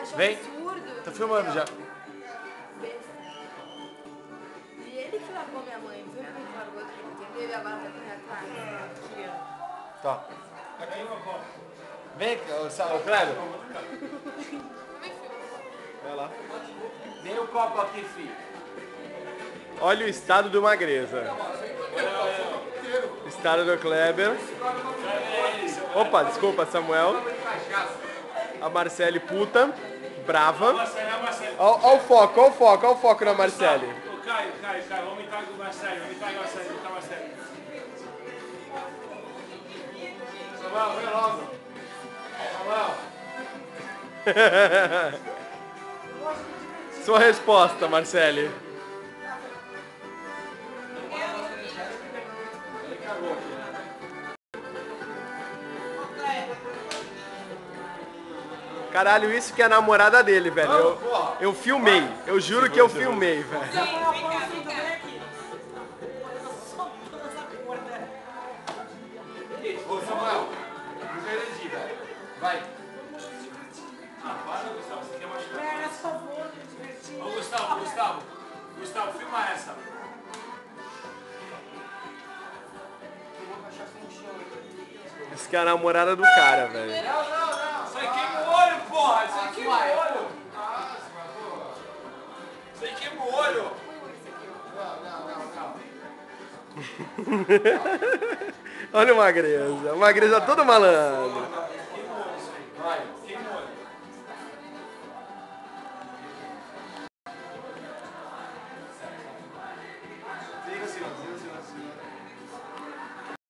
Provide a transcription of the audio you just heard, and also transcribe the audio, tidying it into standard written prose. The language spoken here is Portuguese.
achou Vem. absurdo. Tô filmando já. E ele que largou minha mãe, não foi minha mãe que largou ele, entendeu? E agora vai correr atrás. Tá. Vem, o Cleber. Vai lá. Vem o copo aqui, filho. Olha o estado do Magreza. Estado do Kleber. Opa, desculpa, Samuel. A Marcele puta, brava. Olha o foco na Marcele. Ô, Caio, vamos entrar com o Marcelo, Marcelo. Samuel, vem logo. Samuel. Sua resposta, Marcele. Caralho, isso que é a namorada dele, velho. Eu filmei. Eu juro que eu filmei, velho. Ô, Samuel, não quero dirigir, velho. Vai. Ah, para, Gustavo, você quer machucar? Ô, Gustavo, filma essa. Isso que é a namorada do cara, velho. Isso aí queima o olho, porra! Isso aí queima o olho! Isso aí queima o olho! Olha o Magreza. O Magreza todo malandro. Vai.